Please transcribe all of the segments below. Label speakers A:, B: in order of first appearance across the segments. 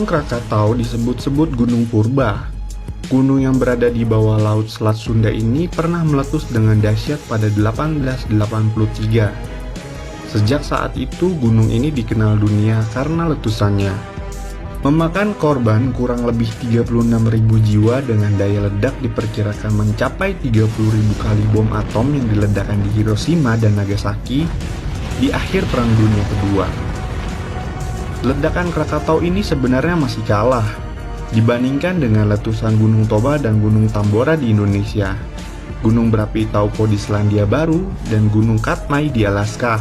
A: Gunung Krakatau disebut-sebut Gunung Purba. Gunung yang berada di bawah Laut Selat Sunda ini pernah meletus dengan dahsyat pada 1883. Sejak saat itu gunung ini dikenal dunia karena letusannya. Memakan korban kurang lebih 36.000 jiwa dengan daya ledak diperkirakan mencapai 30.000 kali bom atom yang diledakkan di Hiroshima dan Nagasaki di akhir Perang Dunia Kedua. Ledakan Krakatau ini sebenarnya masih kalah dibandingkan dengan letusan Gunung Toba dan Gunung Tambora di Indonesia, Gunung berapi Taupo di Selandia Baru, dan Gunung Katmai di Alaska.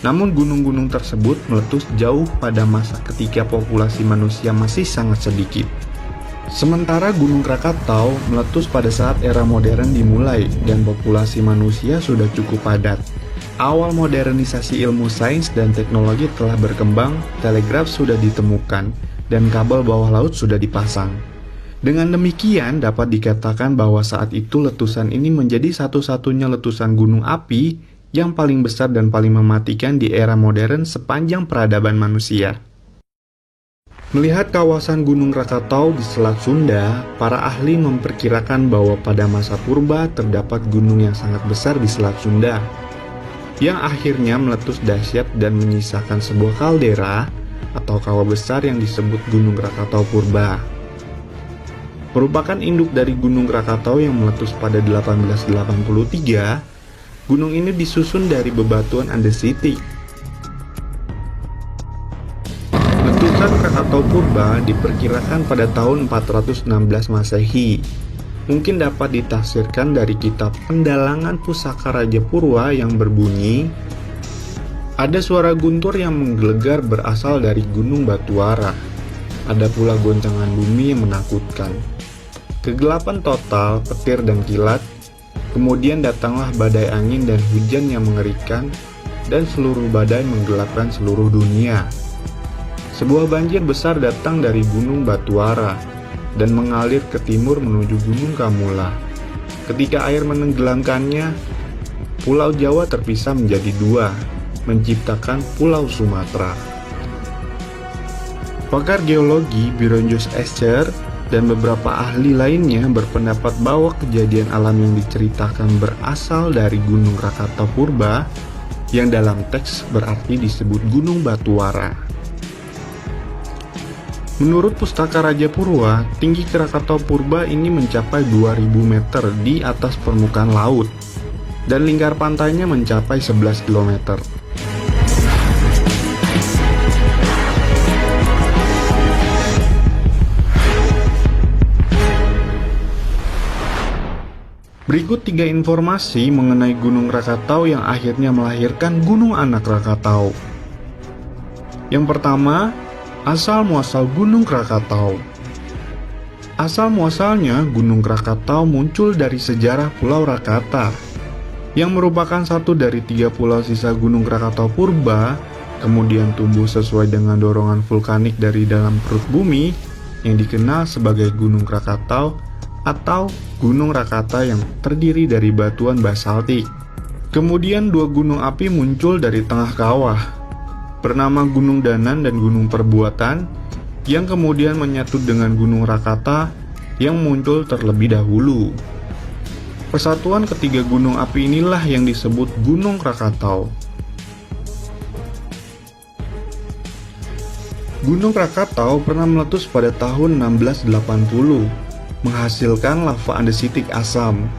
A: Namun gunung-gunung tersebut meletus jauh pada masa ketika populasi manusia masih sangat sedikit. Sementara Gunung Krakatau meletus pada saat era modern dimulai dan populasi manusia sudah cukup padat. Awal modernisasi ilmu sains dan teknologi telah berkembang, telegraf sudah ditemukan, dan kabel bawah laut sudah dipasang. Dengan demikian, dapat dikatakan bahwa saat itu letusan ini menjadi satu-satunya letusan gunung api yang paling besar dan paling mematikan di era modern sepanjang peradaban manusia. Melihat kawasan Gunung Krakatau di Selat Sunda, para ahli memperkirakan bahwa pada masa purba terdapat gunung yang sangat besar di Selat Sunda, yang akhirnya meletus dahsyat dan menyisakan sebuah kaldera atau kawah besar yang disebut Gunung Krakatau Purba. Merupakan induk dari Gunung Krakatau yang meletus pada 1883, gunung ini disusun dari bebatuan andesitik. Letusan Krakatau Purba diperkirakan pada tahun 416 Masehi. Mungkin dapat ditafsirkan dari kitab Pendalangan Pusaka Raja Purwa yang berbunyi, ada suara guntur yang menggelegar berasal dari Gunung Batuara. Ada pula goncangan bumi yang menakutkan. Kegelapan total, petir dan kilat. Kemudian datanglah badai angin dan hujan yang mengerikan, dan seluruh badai menggelapkan seluruh dunia. Sebuah banjir besar datang dari Gunung Batuara dan mengalir ke timur menuju Gunung Kamula. Ketika air menenggelamkannya, Pulau Jawa terpisah menjadi dua, menciptakan Pulau Sumatera. Pakar geologi Bironjos Escher dan beberapa ahli lainnya berpendapat bahwa kejadian alam yang diceritakan berasal dari Gunung Krakatau Purba, yang dalam teks berarti disebut Gunung Batuara. Menurut Pustaka Raja Purwa, tinggi Krakatau Purba ini mencapai 2000 meter di atas permukaan laut, dan lingkar pantainya mencapai 11 km. Berikut 3 informasi mengenai Gunung Krakatau yang akhirnya melahirkan Gunung Anak Krakatau. Yang pertama, asal-muasal Gunung Krakatau. Asal-muasalnya Gunung Krakatau muncul dari sejarah Pulau Rakata, yang merupakan satu dari 3 pulau sisa Gunung Krakatau Purba, kemudian tumbuh sesuai dengan dorongan vulkanik dari dalam perut bumi, yang dikenal sebagai Gunung Krakatau atau Gunung Rakata yang terdiri dari batuan basaltik. Kemudian 2 gunung api muncul dari tengah kawah, bernama Gunung Danan dan Gunung Perbuatan, yang kemudian menyatu dengan Gunung Rakata yang muncul terlebih dahulu. Persatuan ketiga gunung api inilah yang disebut Gunung Krakatau. Gunung Krakatau pernah meletus pada tahun 1680, menghasilkan lava andesitik asam.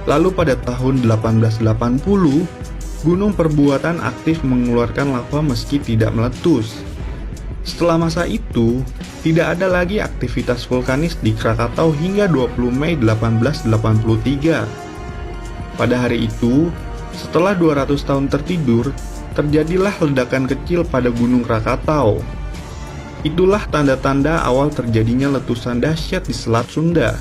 A: Lalu pada tahun 1880, Gunung Perbuatan aktif mengeluarkan lava meski tidak meletus. Setelah masa itu, tidak ada lagi aktivitas vulkanis di Krakatau hingga 20 Mei 1883. Pada hari itu, setelah 200 tahun tertidur, terjadilah ledakan kecil pada Gunung Krakatau. Itulah tanda-tanda awal terjadinya letusan dahsyat di Selat Sunda.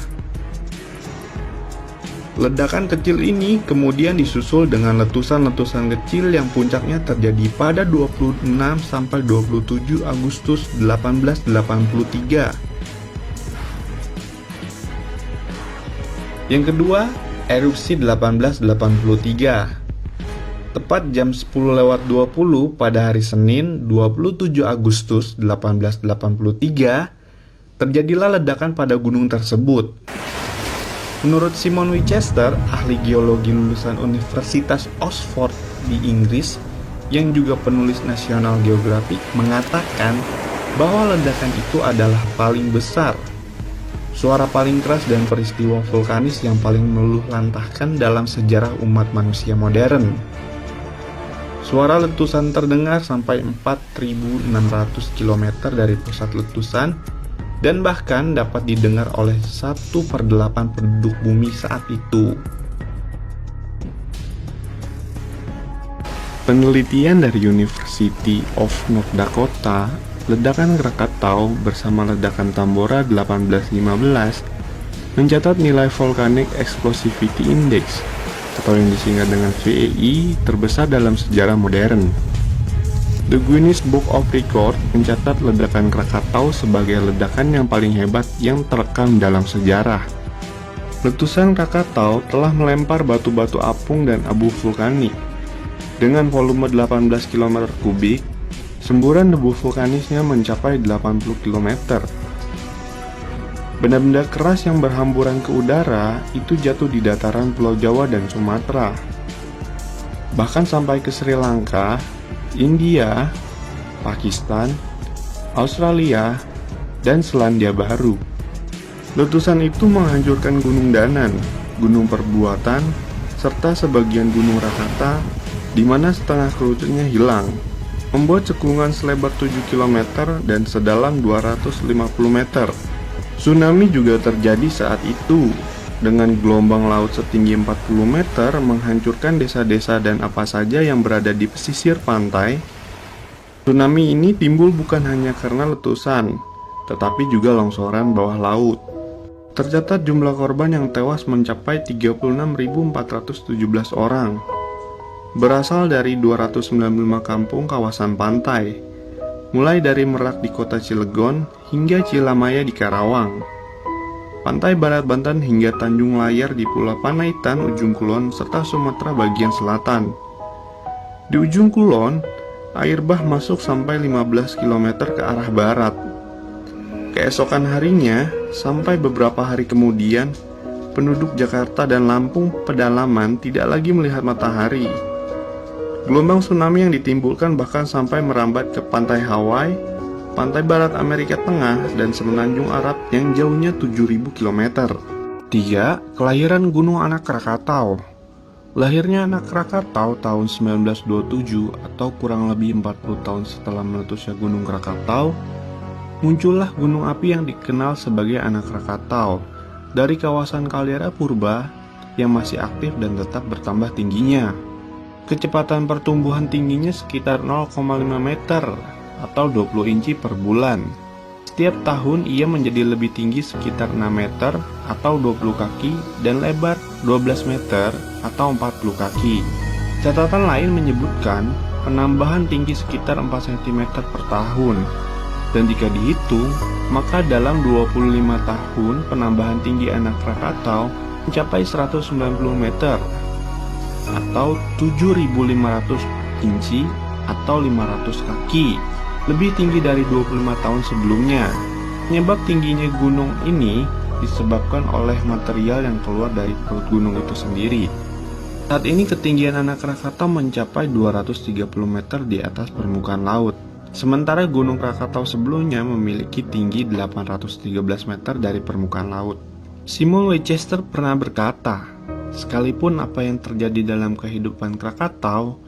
A: Ledakan kecil ini kemudian disusul dengan letusan-letusan kecil yang puncaknya terjadi pada 26–27 Agustus 1883. Yang kedua, erupsi 1883. Tepat jam 10:20 pada hari Senin 27 Agustus 1883, terjadilah ledakan pada gunung tersebut. Menurut Simon Winchester, ahli geologi lulusan Universitas Oxford di Inggris, yang juga penulis National Geographic, mengatakan bahwa ledakan itu adalah paling besar, suara paling keras dan peristiwa vulkanis yang paling meluluh lantahkan dalam sejarah umat manusia modern. Suara letusan terdengar sampai 4.600 km dari pusat letusan dan bahkan dapat didengar oleh 1/8 penduduk bumi saat itu. Penelitian dari University of North Dakota, ledakan Krakatau bersama ledakan Tambora 1815 mencatat nilai Volcanic Explosivity Index atau yang disingkat dengan VEI terbesar dalam sejarah modern. The Guinness Book of Record mencatat ledakan Krakatau sebagai ledakan yang paling hebat yang terekam dalam sejarah. Letusan Krakatau telah melempar batu-batu apung dan abu vulkanik. Dengan volume 18 km kubik, semburan debu vulkanisnya mencapai 80 km. Benda-benda keras yang berhamburan ke udara itu jatuh di dataran Pulau Jawa dan Sumatera. Bahkan sampai ke Sri Lanka, India, Pakistan, Australia, dan Selandia Baru. Letusan itu menghancurkan Gunung Danan, Gunung Perbuatan, serta sebagian Gunung Rakata, di mana setengah kerucutnya hilang, membuat cekungan selebar 7 km dan sedalam 250 meter. Tsunami juga terjadi saat itu, dengan gelombang laut setinggi 40 meter menghancurkan desa-desa dan apa saja yang berada di pesisir pantai. Tsunami ini timbul bukan hanya karena letusan, tetapi juga longsoran bawah laut. Tercatat jumlah korban yang tewas mencapai 36.417 orang, berasal dari 295 kampung kawasan pantai, mulai dari Merak di kota Cilegon hingga Cilamaya di Karawang, pantai barat Banten hingga Tanjung Layar di Pulau Panaitan, ujung kulon, serta Sumatera bagian selatan. Di ujung kulon, air bah masuk sampai 15 km ke arah barat. Keesokan harinya, sampai beberapa hari kemudian, penduduk Jakarta dan Lampung pedalaman tidak lagi melihat matahari. Gelombang tsunami yang ditimbulkan bahkan sampai merambat ke pantai Hawaii, pantai barat Amerika Tengah, dan semenanjung Arab yang jauhnya 7.000 km. 3. Kelahiran Gunung Anak Krakatau. Lahirnya Anak Krakatau tahun 1927 atau kurang lebih 40 tahun setelah meletusnya Gunung Krakatau, muncullah gunung api yang dikenal sebagai Anak Krakatau dari kawasan kaldera purba yang masih aktif dan tetap bertambah tingginya. Kecepatan pertumbuhan tingginya sekitar 0,5 meter atau 20 inci per bulan. Setiap tahun ia menjadi lebih tinggi sekitar 6 meter atau 20 kaki dan lebar 12 meter atau 40 kaki. Catatan lain menyebutkan penambahan tinggi sekitar 4 cm per tahun. Dan jika dihitung, maka dalam 25 tahun penambahan tinggi Anak Krakatau mencapai 190 meter atau 7.500 inci atau 500 kaki, lebih tinggi dari 25 tahun sebelumnya. Penyebab tingginya gunung ini disebabkan oleh material yang keluar dari perut gunung itu sendiri. Saat ini ketinggian Anak Krakatau mencapai 230 meter di atas permukaan laut. Sementara Gunung Krakatau sebelumnya memiliki tinggi 813 meter dari permukaan laut. Simon Winchester pernah berkata, sekalipun apa yang terjadi dalam kehidupan Krakatau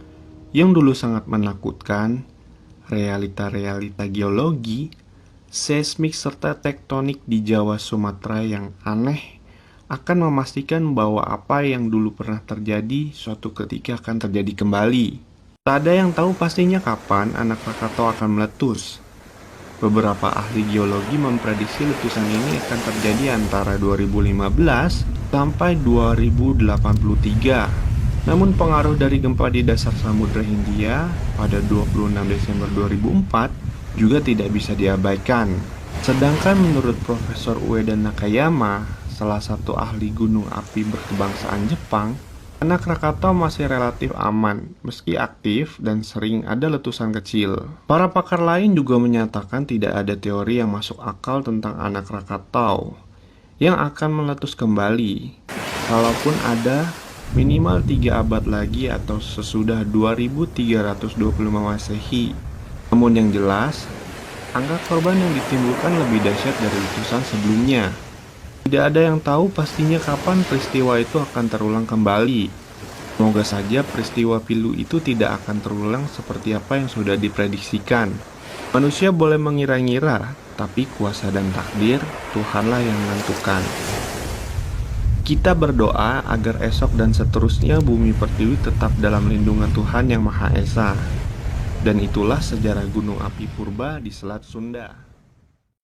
A: yang dulu sangat menakutkan, realita-realita geologi, seismik serta tektonik di Jawa Sumatera yang aneh akan memastikan bahwa apa yang dulu pernah terjadi suatu ketika akan terjadi kembali. Tak ada yang tahu pastinya kapan Anak Krakatau akan meletus. Beberapa ahli geologi memprediksi letusan ini akan terjadi antara 2015 sampai 2083. Namun pengaruh dari gempa di dasar Samudra Hindia pada 26 Desember 2004 juga tidak bisa diabaikan. Sedangkan menurut Profesor Ueda Nakayama, salah satu ahli gunung api berkebangsaan Jepang, Anak Krakatau masih relatif aman, meski aktif dan sering ada letusan kecil. Para pakar lain juga menyatakan tidak ada teori yang masuk akal tentang anak Krakatau yang akan meletus kembali. Kalaupun ada, minimal 3 abad lagi atau sesudah 2325 Masehi. Namun yang jelas, angka korban yang ditimbulkan lebih dahsyat dari letusan sebelumnya. Tidak ada yang tahu pastinya kapan peristiwa itu akan terulang kembali. Semoga saja peristiwa pilu itu tidak akan terulang seperti apa yang sudah diprediksikan. Manusia boleh mengira-ngira, tapi kuasa dan takdir Tuhanlah yang menentukan. Kita berdoa agar esok dan seterusnya bumi pertiwi tetap dalam lindungan Tuhan Yang Maha Esa. Dan itulah sejarah Gunung Api Purba di Selat Sunda.